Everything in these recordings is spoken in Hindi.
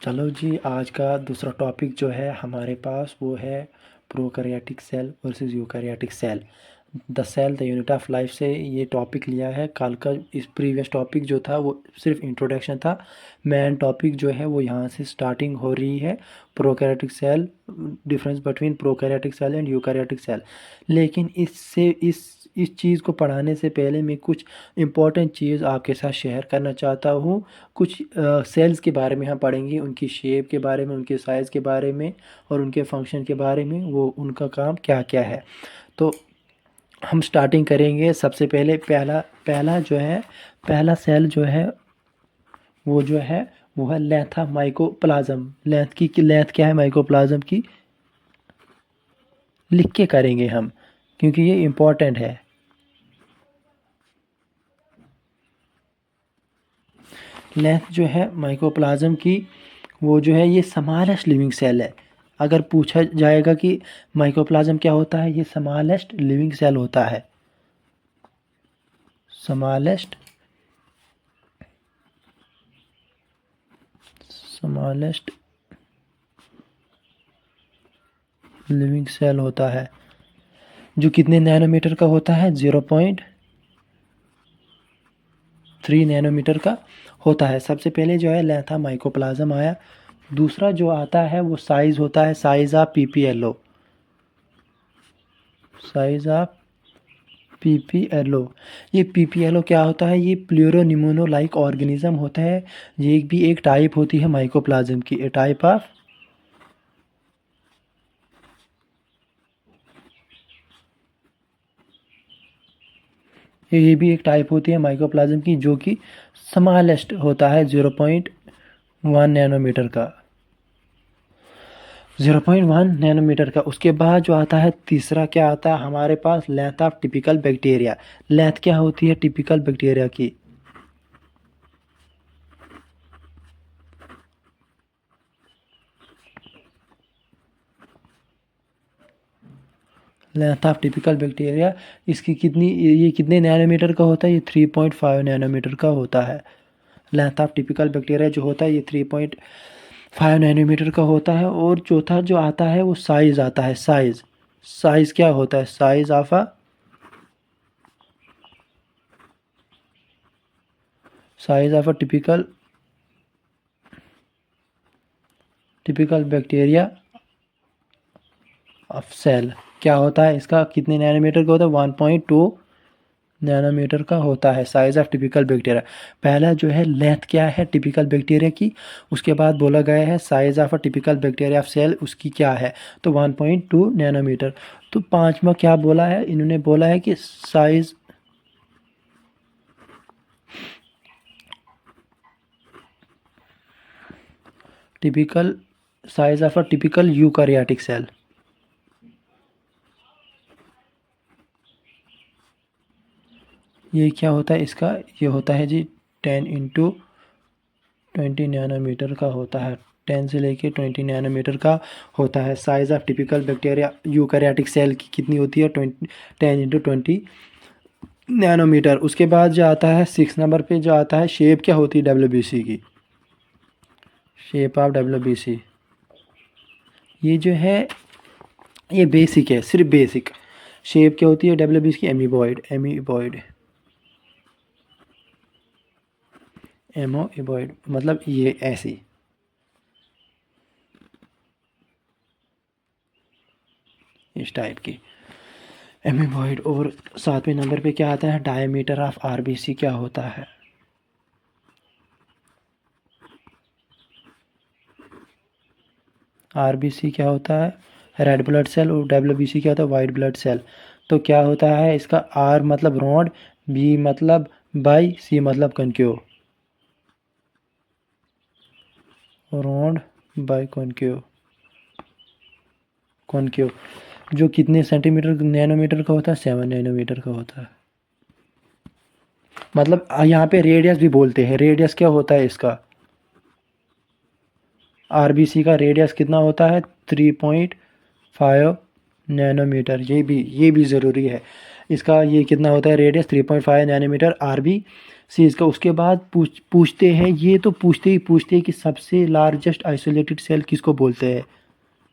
चलो जी, आज का दूसरा टॉपिक जो है हमारे पास वो है prokaryotic cell versus eukaryotic cell. The cell the unit of life से ये टॉपिक लिया है। कल का इस प्रीवियस टॉपिक जो था वो सिर्फ इंट्रोडक्शन था। मेन टॉपिक जो है वो यहाँ से स्टार्टिंग हो रही है। Prokaryotic cell, difference between prokaryotic cell and eukaryotic cell. लेकिन इससे इस चीज़ को पढ़ाने से पहले मैं कुछ इम्पॉर्टेंट चीज़ आपके साथ शेयर करना चाहता हूँ। कुछ सेल्स के बारे में हम पढ़ेंगे, उनकी शेप के बारे में, उनके साइज़ के बारे में और उनके फंक्शन के बारे में, वो उनका काम क्या क्या है। तो हम स्टार्टिंग करेंगे। सबसे पहले पहला पहला जो है पहला सेल जो है वो है लेंथा माइकोप्लाज्म। लेंथ क्या है माइकोप्लाज्म की, लिख के करेंगे हम, क्योंकि ये इम्पोर्टेंट है। लेंथ जो है माइकोप्लाज्म की, वो जो है ये स्मॉलेस्ट लिविंग सेल है। अगर पूछा जाएगा कि माइकोप्लाज्म क्या होता है, ये स्मॉलेस्ट लिविंग सेल होता है। स्मॉलेस्ट लिविंग सेल होता है, जो कितने नैनोमीटर का होता है, 0.3 नैनोमीटर का होता है। सबसे पहले जो है लेंथा माइकोप्लाज्म आया। दूसरा जो आता है वो साइज होता है, size of PPLO. Size of PPLO, ये पीपीएलओ क्या होता है, ये प्लूरोनिमोनो लाइक ऑर्गेनिज्म होता है। ये भी एक टाइप होती है माइकोप्लाज्म की, ए टाइप ऑफ ये भी एक टाइप होती है माइकोप्लाज्म की, जो कि स्मॉलेस्ट होता है, 0.1 नैनोमीटर का। 0.1 नैनोमीटर का। उसके बाद जो आता है तीसरा, क्या आता है हमारे पास, length of typical bacteria. Length क्या होती है टिपिकल बैक्टीरिया की, लेंथ ऑफ टिपिकल बैक्टीरिया, इसकी कितनी, ये कितने नैनोमीटर का होता है, ये 3.5 नैनोमीटर का होता है। लेंथ ऑफ टिपिकल बैक्टीरिया जो होता है ये 3.5 नैनोमीटर का होता है। और चौथा जो आता है वो साइज आता है। साइज साइज क्या होता है, size of a typical bacteria of cell क्या होता है, इसका कितने नैनोमीटर का होता है, 1.2 नैनोमीटर का होता है साइज ऑफ टिपिकल बैक्टीरिया। पहला जो है लेंथ क्या है टिपिकल बैक्टीरिया की, उसके बाद बोला गया है size of a typical bacteria of cell उसकी क्या है, तो 1.2 नैनोमीटर। तो पांचवा क्या बोला है, इन्होंने बोला है कि size typical size of a typical eukaryotic cell. ये क्या होता है इसका, ये होता है जी 10 × 20 नैनोमीटर का होता है। 10 से लेके 20 नैनोमीटर का होता है। Size of typical bacteria eukaryotic cell की कितनी होती है, 10 × 20 नैनोमीटर। उसके बाद जो आता है 6 नंबर पे जो आता है, शेप क्या होती है डब्ल्यूबीसी की, शेप ऑफ डब्ल्यूबीसी। ये जो है ये बेसिक है, सिर्फ बेसिक। शेप क्या होती है डब्ल्यूबीसी की, एमोइबॉइड मतलब ये ऐसी, इस टाइप की एमीबॉइड। और 7वें नंबर पे क्या आता है, डायमीटर ऑफ आरबीसी क्या होता है, आरबीसी क्या होता है, रेड ब्लड सेल। और डब्ल्यूबीसी क्या होता है, वाइट ब्लड सेल। तो क्या होता है इसका, आर मतलब रॉड, बी मतलब बाई, सी मतलब concave, rod by concave. Concave जो कितने सेंटीमीटर नैनोमीटर का होता है, 7 नैनोमीटर का होता है। मतलब यहाँ पे रेडियस भी बोलते हैं। रेडियस क्या होता है इसका, आरबीसी का रेडियस कितना होता है, 3.5 नैनोमीटर। ये भी ज़रूरी है। इसका ये कितना होता है रेडियस, 3.5 नैनोमीटर। आरबी सीज का। उसके बाद पूछते हैं, ये तो पूछते ही कि सबसे लार्जेस्ट आइसोलेटेड सेल किसको बोलते हैं।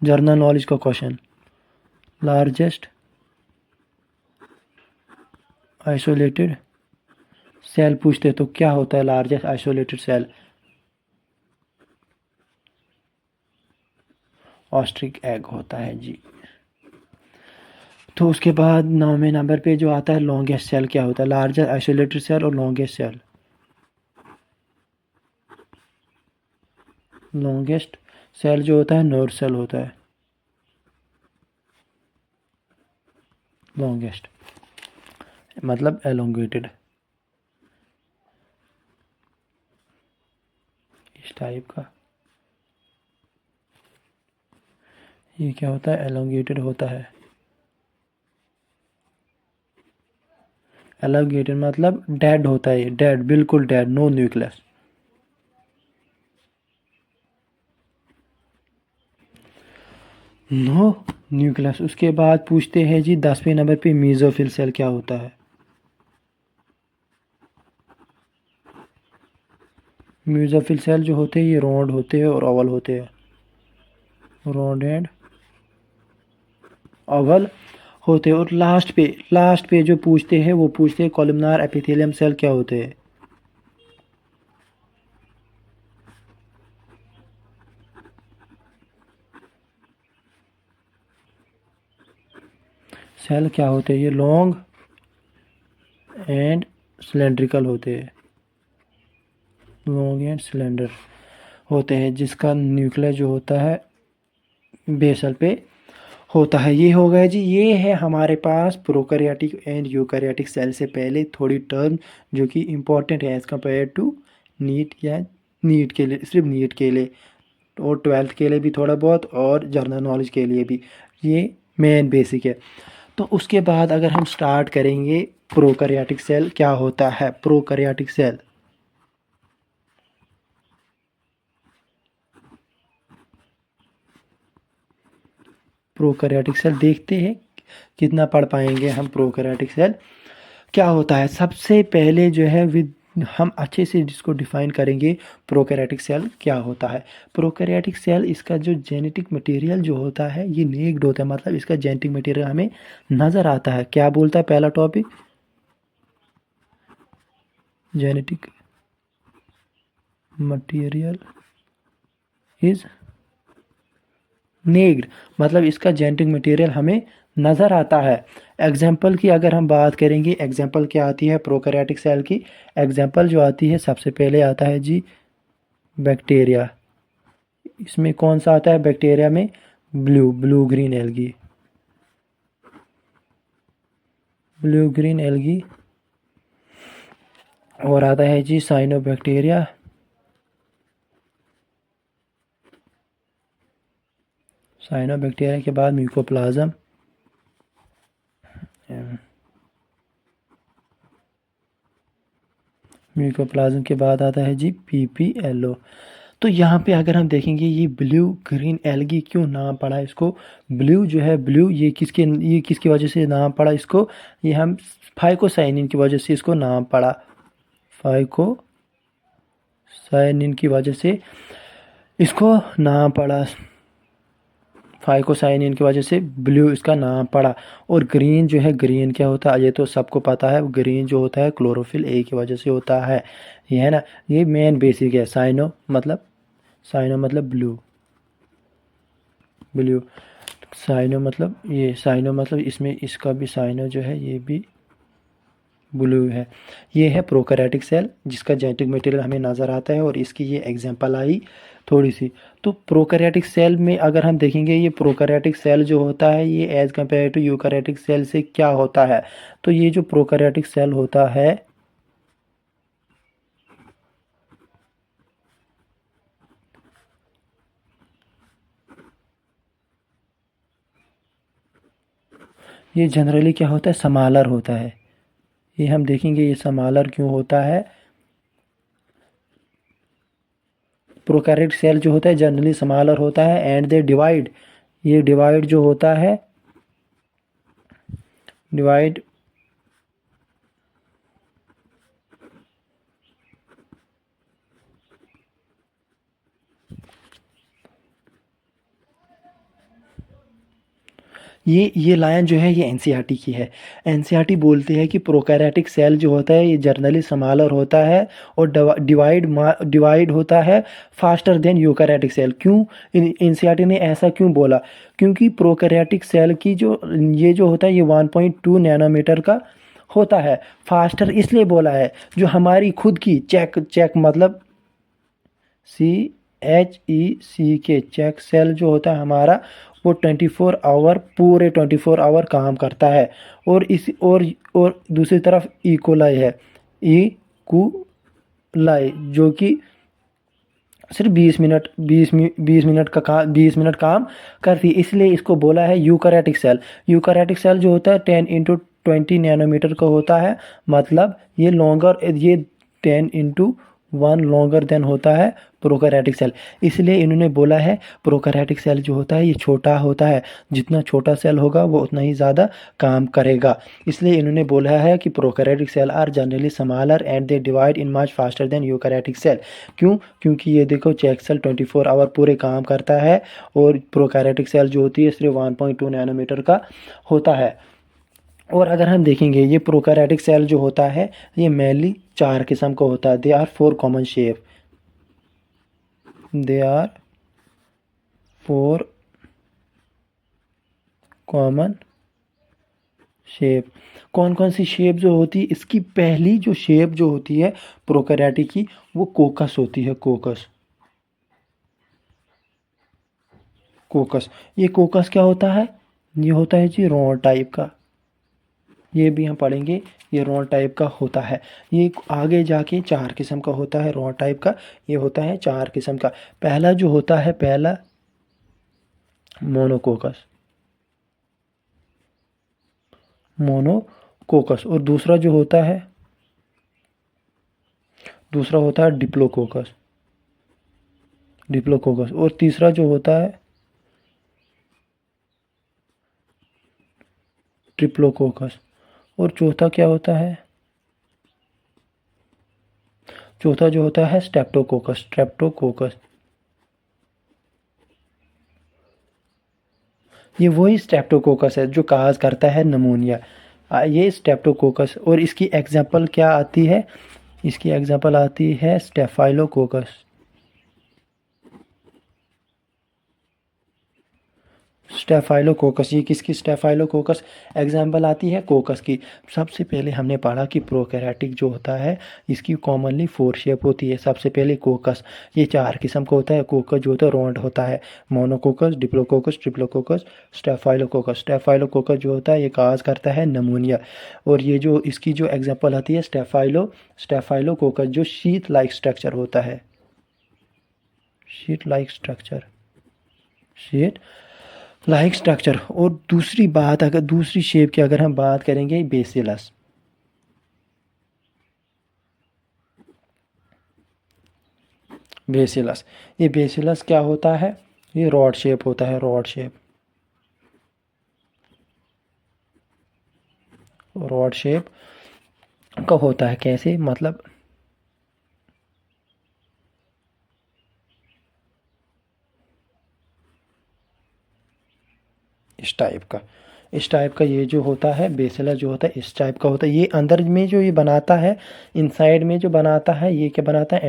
जनरल नॉलेज का क्वेश्चन, लार्जेस्ट आइसोलेटेड सेल पूछते हैं तो क्या होता है largest isolated cell. Ostrich egg होता है जी। तो उसके बाद 9वें नंबर पे जो आता है लॉन्गेस्ट सेल क्या होता है। लार्जेस्ट आइसोलेटेड सेल और लॉन्गेस्ट सेल। लॉन्गेस्ट सेल जो होता है नर्व सेल होता है, लॉन्गेस्ट मतलब एलोंगेटेड, इस टाइप का। ये क्या होता है, एलोंगेटेड होता है। एलोंगेटेड मतलब डेड होता है, डेड, बिल्कुल dead, no nucleus. No nucleus. उसके बाद पूछते हैं जी 10वें नंबर पे मीजोफिल सेल क्या होता है। मीजोफिल सेल जो होते हैं ये राउंड होते हैं और ओवल होते हैं, राउंड एंड ओवल होते हैं। और लास्ट पे जो पूछते हैं वो पूछते हैं कॉलमनार एपिथेलियम सेल क्या होते हैं। सेल क्या होते हैं, ये लॉन्ग एंड सिलेंड्रिकल होते हैं, लॉन्ग एंड सिलेंडर होते हैं, जिसका न्यूक्लियस जो होता है बेसल पे होता है। ये हो गया जी, ये है हमारे पास प्रोकैरियोटिक एंड यूकैरियोटिक सेल से पहले थोड़ी टर्म जो कि इम्पोर्टेंट है एज़ कम्पेयर टू नीट या नीट के लिए, सिर्फ नीट के लिए और 12th के लिए भी थोड़ा बहुत और जनरल नॉलेज के लिए भी, ये मेन बेसिक है। तो उसके बाद अगर हम स्टार्ट करेंगे प्रोकैरियोटिक सेल क्या होता है। प्रोकैरियोटिक सेल, प्रोकैरियोटिक सेल देखते हैं कितना पढ़ पाएंगे हम। प्रोकैरियोटिक सेल क्या होता है, सबसे पहले जो है विद हम अच्छे से जिसको डिफाइन करेंगे प्रोकैरियोटिक सेल क्या होता है। प्रोकैरियोटिक सेल, इसका जो जेनेटिक मटेरियल जो होता है ये नेक्ड होता है, मतलब इसका जेनेटिक मटेरियल हमें नज़र आता है। क्या बोलता है पहला topic, genetic material is naked, मतलब इसका जेनेटिक मटेरियल हमें नज़र आता है। एग्जाम्पल की अगर हम बात करेंगे, एग्जाम्पल क्या आती है प्रोकैरियोटिक सेल की, एग्जाम्पल जो आती है सबसे पहले आता है जी बैक्टीरिया। इसमें कौन सा आता है बैक्टीरिया में, blue green algae, blue green algae. और आता है जी साइनोबैक्टीरिया, साइनोबैक्टीरिया के बाद म्यूकोप्लाज्म, म्यूकोप्लाज्म के बाद आता है जी पीपीएलओ। तो यहाँ पे अगर हम देखेंगे ये ब्लू ग्रीन एल्गी क्यों नाम पड़ा इसको, ब्लू जो है ब्लू ये किसकी वजह से नाम पड़ा इसको, ये हम फाइकोसाइनिन की वजह से इसको नाम पड़ा, फाइकोसाइनिन की वजह से इसको नाम पड़ा, फाइकोसाइनिन की वजह से ब्लू इसका नाम पड़ा। और ग्रीन जो है, ग्रीन क्या होता है ये तो सबको पता है, ग्रीन जो होता है क्लोरोफिल ए की वजह से होता है, ये है ना, ये मेन बेसिक है। साइनो मतलब ब्लू, ब्लू साइनो मतलब ये, साइनो मतलब इसमें इसका भी साइनो जो है ये भी ब्लू है। ये है प्रोकैरियोटिक सेल जिसका जेनेटिक मटेरियल हमें नज़र आता है और इसकी ये एग्जांपल आई थोड़ी सी। तो प्रोकैरियोटिक सेल में अगर हम देखेंगे, ये प्रोकैरियोटिक सेल जो होता है ये as compared to eukaryotic cell से क्या होता है। तो ये जो प्रोकैरियोटिक सेल होता है ये जनरली क्या होता है, समालर होता है। ये हम देखेंगे ये समालर क्यों होता है। प्रोकैरियोटिक सेल जो होता है जनरली समालर होता है एंड दे डिवाइड, ये डिवाइड जो होता है, डिवाइड ये लाइन जो है ये एनसीईआरटी की है। एनसीईआरटी बोलती है कि प्रोकैरियोटिक सेल जो होता है ये जनरली स्मॉलर होता है और डिवाइड होता है फास्टर देन यूकैरियोटिक सेल। क्यों एनसीईआरटी ने ऐसा क्यों बोला? क्योंकि प्रोकैरियोटिक सेल की जो ये जो होता है ये 1.2 नैनोमीटर का होता है। फास्टर इसलिए बोला है जो हमारी खुद की चेक मतलब CHECK चेक सेल जो होता है हमारा वो 24 आवर पूरे 24 आवर काम करता है। और दूसरी तरफ इकोलाई है, इकोलाई जो कि सिर्फ 20 मिनट काम करती है, इसलिए इसको बोला है यूकैरियोटिक सेल। यूकैरियोटिक सेल जो होता है 10 × 20 नैनोमीटर का होता है, मतलब ये 10 × 1 लॉन्गर देन होता है प्रोकैरियोटिक सेल। इसलिए इन्होंने बोला है प्रोकैरियोटिक सेल जो होता है ये छोटा होता है, जितना छोटा सेल होगा वो उतना ही ज़्यादा काम करेगा। इसलिए इन्होंने बोला है कि prokaryotic cell are generally smaller and they divide in much faster than eukaryotic cell. क्यों? क्योंकि ये देखो चेक सेल 24 आवर पूरे काम करता है और प्रोकैरियोटिक सेल जो होती है सिर्फ 1.2 नैनोमीटर का होता है। और अगर हम देखेंगे ये प्रोकैरियोटिक सेल जो होता है ये मेनली 4 किस्म का होता है। They are 4 common shape, they are 4 common shape. कौन कौन सी शेप जो होती है? इसकी पहली जो शेप जो होती है प्रोकैरियोटिक की वो कोकस होती है। कोकस ये कोकस क्या होता है? ये होता है जी रॉड टाइप का, ये भी हम पढ़ेंगे। ये रॉड टाइप का होता है। ये आगे जाके 4 किस्म का होता है रॉड टाइप का। ये होता है 4 किस्म का। पहला जो होता है पहला मोनोकोकस और दूसरा जो होता है दूसरा होता है डिप्लोकोकस और तीसरा जो होता है ट्रिप्लोकोकस और चौथा क्या होता है? चौथा जो होता है स्ट्रेप्टोकोकस। ये वही स्ट्रेप्टोकोकस है जो काज करता है नमूनिया। ये स्ट्रेप्टोकोकस और इसकी एग्जांपल क्या आती है? इसकी एग्जांपल आती है स्टेफाइलोकोकस। स्टेफाइलोकोकस ये किसकी स्टेफाइलोकोकस एग्जाम्पल आती है? कोकस की। सबसे पहले हमने पढ़ा कि प्रोकैरियोटिक जो होता है इसकी कॉमनली 4 शेप होती है। सबसे पहले कोकस, ये 4 किस्म का होता है। कोकस जो होता है राउंड होता है, मोनोकोकस, डिप्लोकोकस, ट्रिप्लोकोकस, स्टेफाइलोकोकस। स्टेफाइलोकोकस जो होता है ये काज करता है नमूनिया। और ये जो इसकी जो एग्जाम्पल आती है स्टेफाइलोकोकस जो शीट लाइक स्ट्रक्चर होता है, शीट लाइक स्ट्रक्चर। और दूसरी बात, अगर दूसरी शेप की अगर हम बात करेंगे बेसिलस। ये बेसिलस क्या होता है? ये रॉड शेप होता है, रॉड शेप का होता है। कैसे? मतलब इस टाइप का ये जो होता है बेसिलस जो होता है इस टाइप का होता है। ये अंदर में जो ये बनाता है, इनसाइड में जो बनाता है ये क्या बनाता है?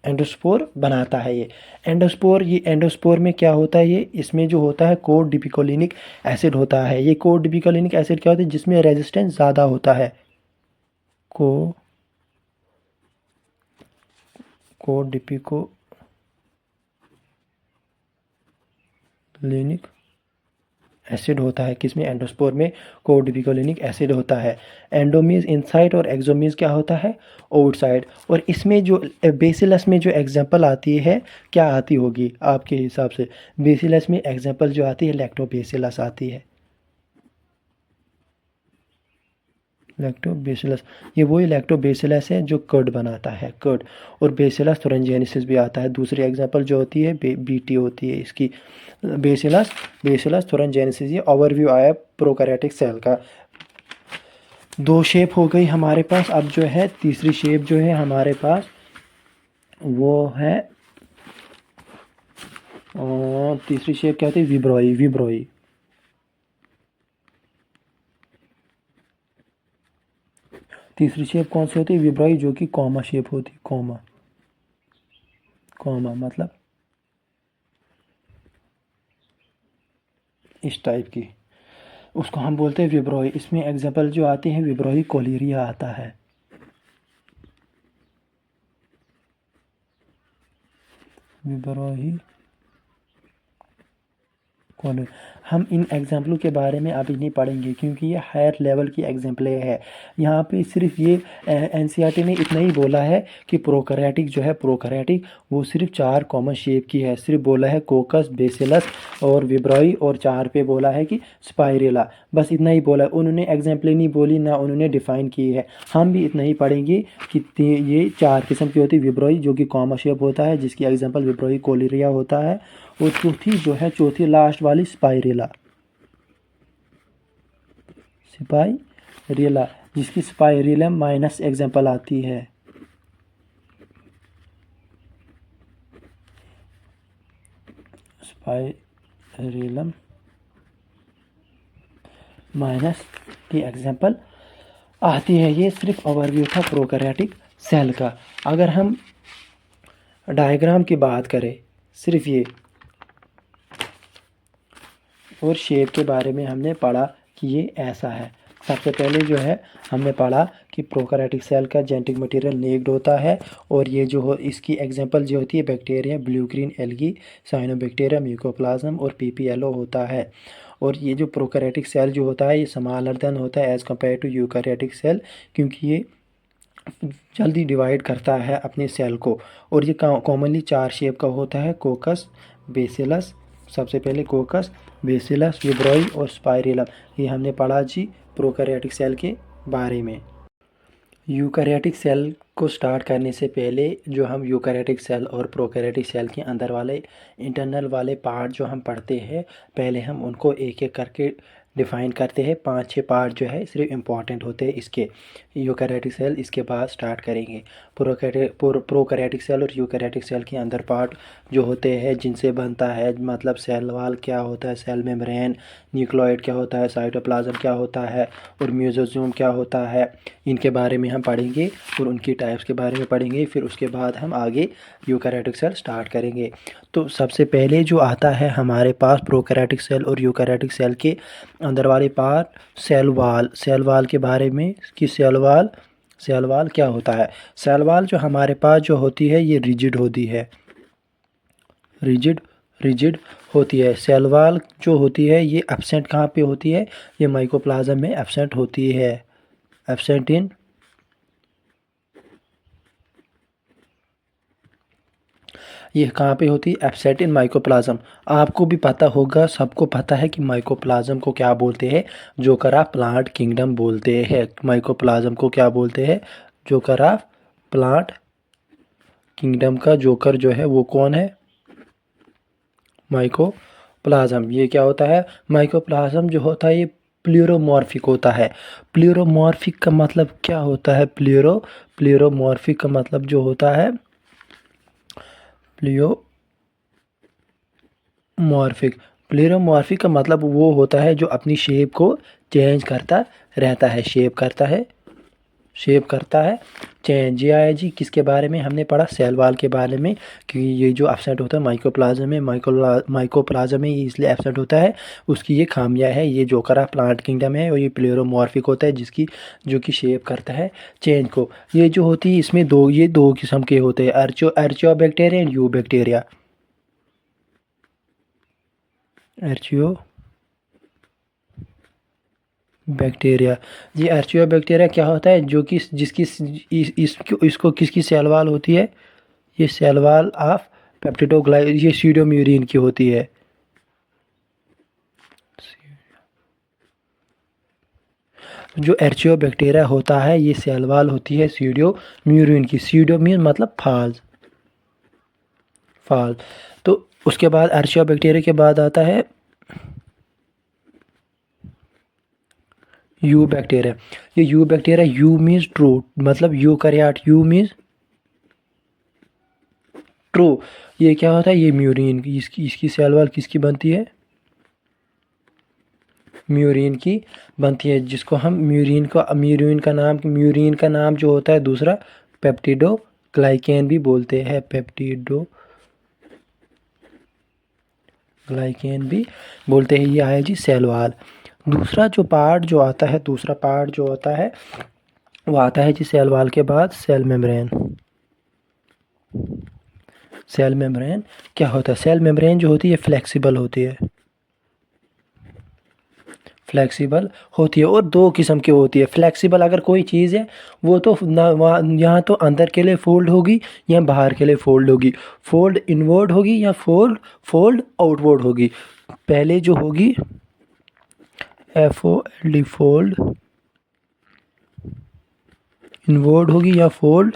एंडोस्पोर बनाता है ये एंडोस्पोर में क्या होता है? ये इसमें जो होता है कोडिपिकोलिनिक एसिड होता है। ये कोडिपिकोलिनिक एसिड क्या होता है? जिसमें रेजिस्टेंस ज़्यादा होता है। कोडिपिकोलिनिक एसिड होता है। किसमें? एंडोस्पोर में कोडिपिकोलिनिक एसिड होता है। एंडोमीज इनसाइड और एक्सोमीज क्या होता है? आउटसाइड। और इसमें जो बेसिलस में जो एग्जांपल आती है क्या आती होगी आपके हिसाब से? बेसिलस में एग्जांपल जो आती है लैक्टोबेसिलस आती है। लैक्टोबेसिलस ये वही लैक्टोबेसिलस है जो कर्ड बनाता है, कर्ड। और बेसिलस थोरेंजेनेसिस भी आता है। दूसरी एग्जांपल जो होती है बीटी होती है इसकी। बेसिलस थोरेंजेनेसिस। ये ओवरव्यू आया प्रोकैरियोटिक सेल का। 2 शेप हो गई हमारे पास। अब जो है तीसरी शेप जो है हमारे पास वो है और तीसरी शेप क्या होती है? विब्रोई। विब्रोई। तीसरी शेप कौन सी होती है? विब्रोई, जो कि कॉमा शेप होती है। कॉमा। कॉमा मतलब इस टाइप की, उसको हम बोलते हैं विब्रोई। इसमें एग्जाम्पल जो आते हैं, विब्रोई कोलिरिया आता है। विब्रोई कॉलेज। हम इन एग्जाम्पलों के बारे में अभी नहीं पढ़ेंगे, क्योंकि ये हायर लेवल की एग्जाम्पलें है। यहाँ पे सिर्फ ये एनसीईआरटी ने इतना ही बोला है कि प्रोकैरियोटिक जो है, प्रोकैरियोटिक वो सिर्फ 4 कॉमन शेप की है। सिर्फ बोला है कोकस, बेसिलस और विब्रोई, और 4 पे बोला है कि स्पाइरेला। बस इतना ही बोला है उन्होंने, एग्जाम्पलें नहीं बोली ना उन्होंने डिफाइन की है। हम भी इतना ही पढ़ेंगे कि ये 4 किस्म की होती है। विब्रोई जो कि कॉमन शेप होता है, जिसकी एग्जाम्पल विब्रोई कोलिरिया होता है। और चौथी जो है, चौथी लास्ट वाली स्पाइरेला। स्पाइरेला, जिसकी स्पाइरेलम माइनस एग्जाम्पल आती है। स्पाइरेलम माइनस की एग्जाम्पल आती है। ये सिर्फ ओवरव्यू था प्रोकैरियोटिक सेल का। अगर हम डायग्राम की बात करें, सिर्फ ये और शेप के बारे में हमने पढ़ा कि ये ऐसा है। सबसे पहले जो है हमने पढ़ा कि प्रोकैरियोटिक सेल का जेनेटिक मटेरियल नेक्ड होता है, और ये जो हो इसकी एग्जांपल जो होती है bacteria, blue green algae, cyanobacteria, mycoplasma और पीपीएलओ होता है। और ये जो प्रोकैरियोटिक सेल जो होता है, ये स्मॉलर देन होता है as compared to eukaryotic cell, क्योंकि ये जल्दी डिवाइड करता है अपने सेल को। और ये कॉमनली 4 शेप का होता है, कोकस, बेसिलस, सबसे पहले कोकस, बेसिलस, विब्रोई और स्पाइरेलम। ये हमने पढ़ा जी प्रोकैरियोटिक सेल के बारे में। यूकैरियोटिक सेल को स्टार्ट करने से पहले जो हम यूकैरियोटिक सेल और प्रोकैरियोटिक सेल के अंदर वाले इंटरनल वाले पार्ट जो हम पढ़ते हैं, पहले हम उनको एक एक करके डिफ़ाइन करते हैं। 5-6 पार्ट जो है सिर्फ इम्पॉर्टेंट होते हैं इसके। यूकैरियोटिक सेल इसके बाद स्टार्ट करेंगे। प्रोकैरियोटिक सेल और यूकैरियोटिक सेल के अंदर पार्ट जो होते हैं जिनसे बनता है, मतलब सेल वाल क्या होता है, सेल मेम्ब्रेन, न्यूक्लियोइड क्या होता है, साइटोप्लाज्म क्या होता है और म्यूजोसोम क्या होता है, इनके बारे में हम पढ़ेंगे और उनकी टाइप्स के बारे में पढ़ेंगे। फिर उसके बाद हम आगे यूकैरियोटिक सेल स्टार्ट करेंगे। तो सबसे पहले जो आता है हमारे पास प्रोकैरियोटिक सेल और यूकैरियोटिक सेल के अंदर वाले part, cell wall. Cell wall के बारे में कि सेल वाल क्या होता है। सेल वाल जो हमारे पास जो होती है, ये रिजिड होती है। रिजिड रिजिड होती है। सेल वाल जो होती है ये एब्सेंट कहाँ पे होती है? ये माइकोप्लाज्म में एब्सेंट होती है। एब्सेंट इन, ये कहाँ पे होती है? Absent in mycoplasma. आपको भी पता होगा, सबको पता है कि माइकोप्लाज्म को क्या बोलते हैं? जोकर ऑफ प्लांट किंगडम बोलते हैं। माइकोप्लाज्म को क्या बोलते हैं? जोकर ऑफ प्लांट किंगडम का जोकर जो है वो कौन है? माइकोप्लाज्म। ये क्या होता है? माइकोप्लाज्म जो होता है ये प्लूरोमॉर्फिक होता है। प्लूरोमॉर्फिक का मतलब क्या होता है? प्लूरोमॉर्फिक का मतलब जो होता है, प्लियोमॉर्फिक। प्लूरोमॉर्फिक का मतलब वो होता है जो अपनी शेप को चेंज करता रहता है। शेप करता है चेंज। ये आया जी किसके बारे में? हमने पढ़ा सेल वाल के बारे में, कि ये जो एब्सेंट होता है माइकोप्लाज्म में, माइकोप्लाज्म में ये इसलिए एब्सेंट होता है, उसकी ये खामियां है। ये जोकर ऑफ प्लांट किंगडम है और ये प्लूरोमॉर्फिक होता है, जो कि शेप करता है चेंज को। ये जो होती है इसमें ये दो किस्म के होते हैं, archaeo bacteria and eu bacteria. Archaeo bacteria. ये अर्चियो बैक्टीरिया क्या होता है? जो कि जिसकी इसको किसकी सेल वाल होती है? ये सेल वाल ऑफ ये सीडोम्यूरिन की होती है। जो एर्चियोबैक्टीरिया होता है ये सेल वाल होती है सीडोम्यूरिन की। सीडोम्यूरिन मतलब फाल। तो उसके बाद एर्चियोबैक्टीरिया के बाद आता है यू बैक्टीरिया। ये you bacteria, you means true, मतलब यूकैरियोट, यू मीन्स ट्रू। ये क्या होता है, ये म्यूरिन, इसकी सेल वॉल किसकी बनती है, म्यूरिन की बनती है, जिसको हम म्यूरिन का नाम जो होता है दूसरा पेप्टिडोग्लाइकेन भी बोलते हैं, पेप्टिडोग्लाइकेन भी बोलते हैं। ये आया जी सेल वॉल। दूसरा पार्ट जो होता है वो आता है जी सेल वॉल के बाद सेल मेम्ब्रेन। सेल मेम्ब्रेन क्या होता है, सेल मेम्ब्रेन जो होती है फ्लेक्सिबल होती है, और दो किस्म की होती है। फ्लेक्सिबल अगर कोई चीज़ है वो तो ना यहाँ तो अंदर के लिए फोल्ड होगी या बाहर के लिए फोल्ड होगी, फोल्ड इनवर्ड होगी या फोल्ड आउटवर्ड होगी। पहले जो होगी FOLD फोल्ड इनवर्ड होगी या फोल्ड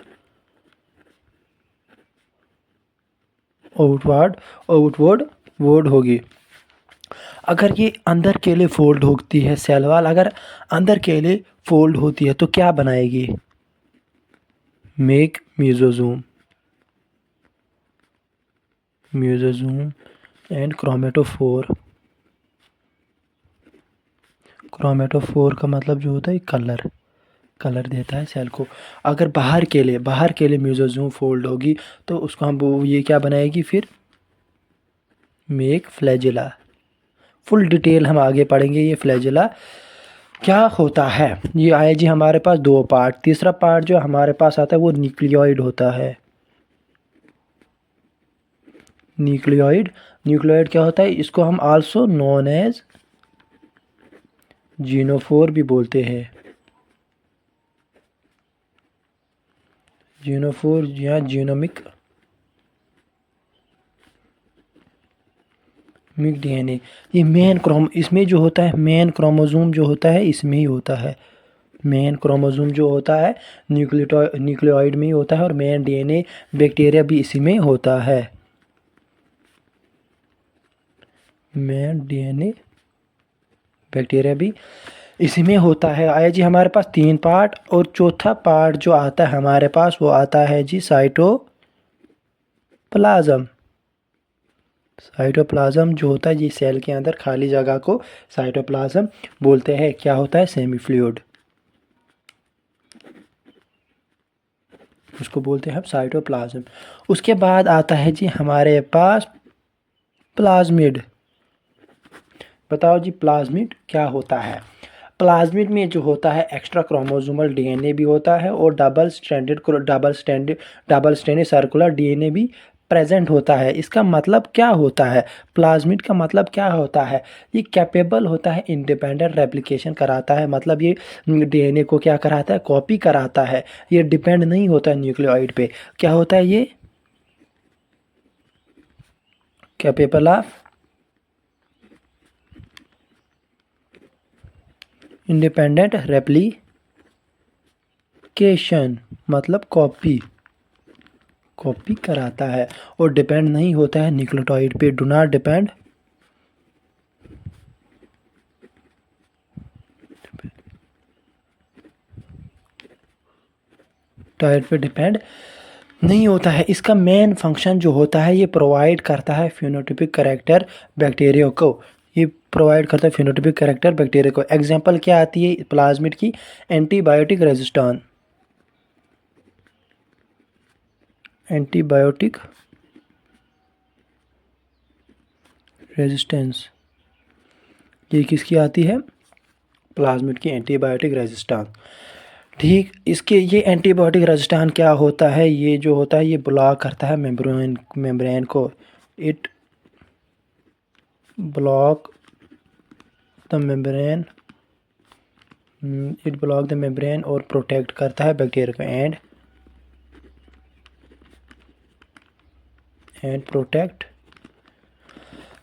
आउटवर्ड वर्ड होगी। अगर ये अंदर के लिए फोल्ड होती है सेल वॉल, अगर अंदर के लिए फोल्ड होती है तो क्या बनाएगी, मेक म्यूजोजोम एंड क्रोमेटोफोर। क्रोमेटोफोर का मतलब जो होता है कलर देता है सेल को। अगर बाहर के लिए म्यूजोजोम फोल्ड होगी तो उसको हम ये क्या बनाएगी फिर, मेक फ्लैजेला। फुल डिटेल हम आगे पढ़ेंगे ये फ्लैजेला क्या होता है। ये आए जी हमारे पास दो पार्ट। तीसरा पार्ट जो हमारे पास आता है वो न्यूक्लियोइड होता है। न्यूक्लियोइड क्या होता है, इसको हम आल्सो नोन एज जीनोफोर भी बोलते हैं, जीनोफोर या जीनोमिक DNA। ये इसमें जो होता है मेन क्रोमोसोम जो होता है इसमें ही होता है। मेन क्रोमोसोम जो होता है न्यूक्लियोइड में ही होता है, और मेन DNA बैक्टीरिया भी इसी में होता है। मेन DNA बैक्टीरिया भी इसी में होता है। आया जी हमारे पास 3 पार्ट, और चौथा पार्ट जो आता है हमारे पास वो आता है जी साइटोप्लाज्म। साइटोप्लाज्म जो होता है जी सेल के अंदर खाली जगह को साइटोप्लाज्म बोलते हैं। क्या होता है, सेमी फ्लूइड, उसको बोलते हैं हम साइटोप्लाज्म। उसके बाद आता है जी हमारे पास प्लाज्मिड। बताओ जी प्लाज्मिड क्या होता है। प्लाज्मिड में जो होता है एक्स्ट्रा क्रोमोसोमल DNA भी होता है, और डबल स्ट्रैंडेड सर्कुलर DNA भी प्रेजेंट होता है। इसका मतलब क्या होता है, प्लाज्मिड का मतलब क्या होता है, ये कैपेबल होता है, इंडिपेंडेंट रेप्लिकेशन कराता है। मतलब ये DNA को क्या कराता है, कॉपी कराता है। ये डिपेंड नहीं होता है न्यूक्लियोइड पे। क्या होता है ये, कैपेबल ऑफ इंडिपेंडेंट रेप्लिकेशन, मतलब कॉपी कराता है, और डिपेंड नहीं होता है न्यूक्लियोटाइड पे। डू नॉट डिपेंड टाइड पे डिपेंड नहीं होता है। इसका मेन फंक्शन जो होता है ये प्रोवाइड करता है फिनोटाइपिक कैरेक्टर बैक्टीरिया को। ये प्रोवाइड करता है फिनोटाइपिक कैरेक्टर बैक्टीरिया को। एग्जांपल क्या आती है प्लाज्मिड की, एंटीबायोटिक रेजिस्टेंस, ये किसकी आती है, प्लाज्मिड की एंटीबायोटिक रेजिस्टेंस। ठीक, इसके ये एंटीबायोटिक रेजिस्टेंस क्या होता है, ये जो होता है ये ब्लॉक करता है मेम्ब्रेन को। इट ब्लॉक द मेम्ब्रेन और प्रोटेक्ट करता है बैक्टीरिया को, एंड प्रोटेक्ट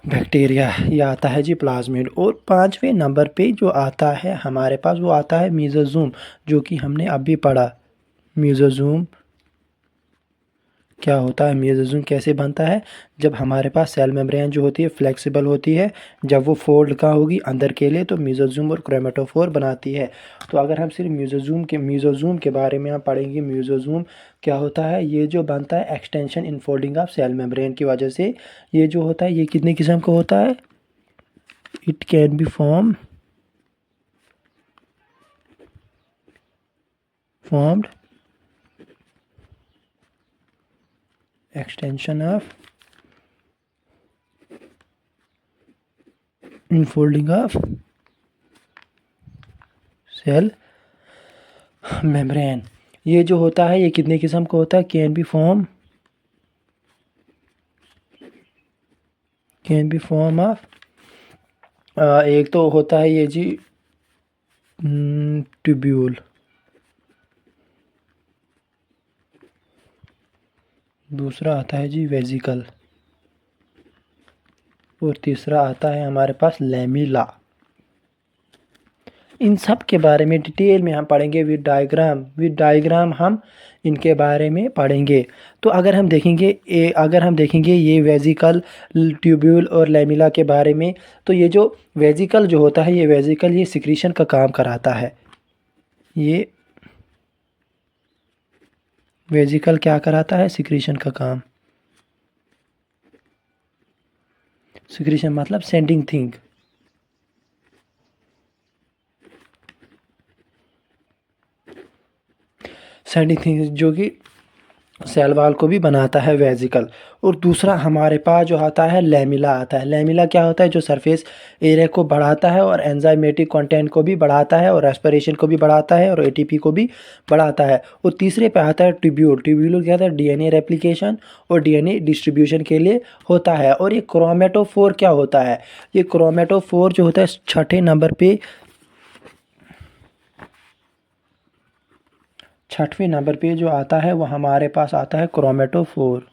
बैक्टीरिया। ये आता है जी प्लाज्मिड। और 5वें नंबर पे जो आता है हमारे पास वो आता है मेसोजोम, जो कि हमने अभी पढ़ा। मेसोजोम क्या होता है, मेसोजोम कैसे बनता है, जब हमारे पास सेल मेम्ब्रेन जो होती है फ्लेक्सिबल होती है, जब वो फोल्ड का होगी अंदर के लिए तो मेसोजोम और क्रोमेटोफोर बनाती है। तो अगर हम सिर्फ मेसोजोम के बारे में हम पढ़ेंगे, मेसोजोम क्या होता है, ये जो बनता है extension infolding of cell membrane की वजह से। ये जो होता है ये कितने किस्म का होता है, it can be formed extension of infolding of cell membrane. ये जो होता है ये कितने किस्म का होता है, कैन बी फॉर्म ऑफ, एक तो होता है ये जी ट्यूब्यूल, दूसरा आता है जी वेजिकल, और तीसरा आता है हमारे पास लैमिला। इन सब के बारे में डिटेल में हम पढ़ेंगे विद डायग्राम हम इनके बारे में पढ़ेंगे। तो अगर हम देखेंगे ये वेजिकल, ट्यूब्यूल और लैमिला के बारे में, तो ये जो वेजिकल जो होता है ये सिक्रीशन का काम कराता है। ये वेजिकल क्या कराता है, सिक्रीशन का काम। सिक्रीशन मतलब सेंडिंग थिंग। सेंडिंग थिंग जो कि सेल वाल को भी बनाता है वेजिकल। और दूसरा हमारे पास जो आता है लैमिला आता है। लैमिला क्या होता है, जो सरफेस एरिया को बढ़ाता है और एंजाइमेटिक कंटेंट को भी बढ़ाता है और रेस्पिरेशन को भी बढ़ाता है और एटीपी को भी बढ़ाता है। और तीसरे पे आता है ट्यूब्यूल। ट्यूब्यूल क्या होता है, डीएनए रेप्लिकेशन और डीएनए डिस्ट्रीब्यूशन के लिए होता है। और ये क्रोमेटोफोर क्या होता है, ये क्रोमेटोफोर जो होता है छठे नंबर पे जो आता है वो हमारे पास आता है क्रोमेटोफोर।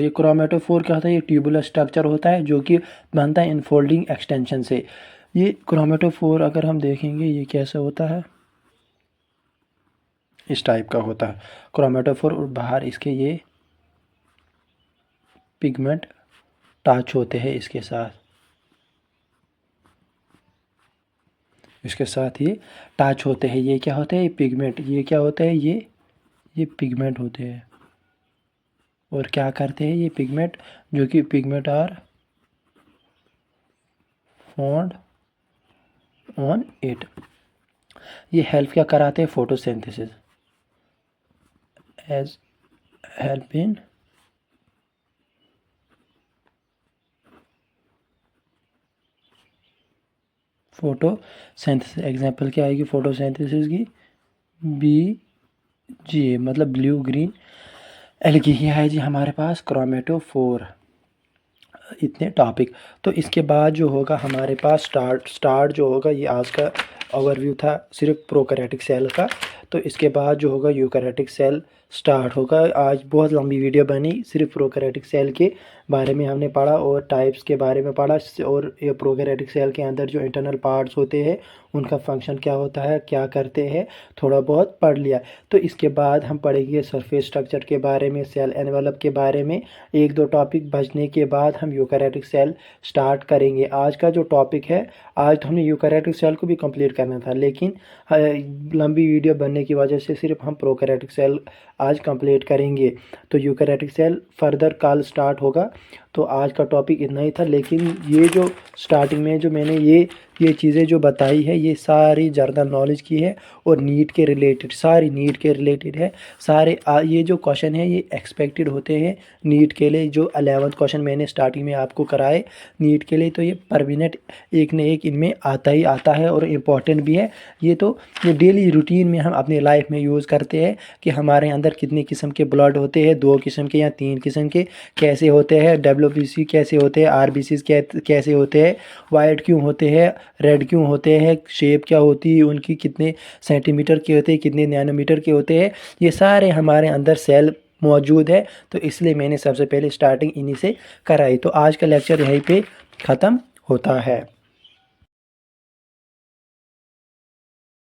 ये क्रोमेटोफोर क्या होता है, ये ट्यूबुलर स्ट्रक्चर होता है जो कि बनता है इनफोल्डिंग एक्सटेंशन से। ये क्रोमेटोफोर अगर हम देखेंगे ये कैसे होता है, इस टाइप का होता है क्रोमेटोफोर। और बाहर इसके ये पिगमेंट टच होते हैं इसके साथ ये टच होते हैं। ये क्या होते हैं, ये पिगमेंट, ये क्या होता है, ये पिगमेंट होते हैं। और क्या करते हैं ये पिगमेंट, जो कि pigment are found on it. ये हेल्प क्या कराते हैं, photosynthesis, as help in photosynthesis. Example क्या आएगी फोटोसिंथेसिस की, BGA मतलब ब्लू ग्रीन एल्गी। ये है जी हमारे पास क्रोमेटोफोर। इतने टॉपिक। तो इसके बाद जो होगा हमारे पास स्टार्ट जो होगा, ये आज का ओवरव्यू था सिर्फ प्रोकैरियोटिक सेल का। तो इसके बाद जो होगा यूकैरियोटिक सेल स्टार्ट होगा। आज बहुत लंबी वीडियो बनी, सिर्फ प्रोकैरियोटिक सेल के बारे में हमने पढ़ा और टाइप्स के बारे में पढ़ा। और ये प्रोकैरियोटिक सेल के अंदर जो इंटरनल पार्ट्स होते हैं उनका फंक्शन क्या होता है, क्या करते हैं, थोड़ा बहुत पढ़ लिया। तो इसके बाद हम पढ़ेंगे सरफेस स्ट्रक्चर के बारे में, सेल एनवेलप के बारे में। एक दो टॉपिक बचने के बाद हम यूकैरियोटिक सेल स्टार्ट करेंगे। आज का जो टॉपिक है, आज तो हमने यूकैरियोटिक सेल को भी कंप्लीट करना था, लेकिन लंबी वीडियो बनने की वजह से सिर्फ हम प्रोकैरियोटिक सेल आज कंप्लीट करेंगे। तो यूकैरियोटिक सेल फर्दर कल स्टार्ट होगा। तो आज का टॉपिक इतना ही था। लेकिन ये जो स्टार्टिंग में जो मैंने ये चीज़ें जो बताई है ये सारी जनरल नॉलेज की है और नीट के रिलेटेड है। सारे ये जो क्वेश्चन है ये एक्सपेक्टेड होते हैं नीट के लिए। जो 11th क्वेश्चन मैंने स्टार्टिंग में आपको कराए नीट के लिए, तो ये पर मिनट एक न एक इनमें आता ही आता है और इम्पॉर्टेंट भी है। ये डेली रूटीन में हम अपनी लाइफ में यूज़ करते हैं कि हमारे अंदर कितने किस्म के ब्लड होते हैं, 2 किस्म के या 3 किस्म के, कैसे होते हैं, WBC कैसे होते हैं, RBC कैसे होते हैं, वाइट क्यों होते हैं, रेड क्यों होते हैं, शेप क्या होती है उनकी, कितने सेंटीमीटर के होते हैं, कितने नैनोमीटर के होते हैं, ये सारे हमारे अंदर सेल मौजूद है। तो इसलिए मैंने सबसे पहले स्टार्टिंग इन्हीं से कराई। तो आज का लेक्चर यहीं पे ख़त्म होता है।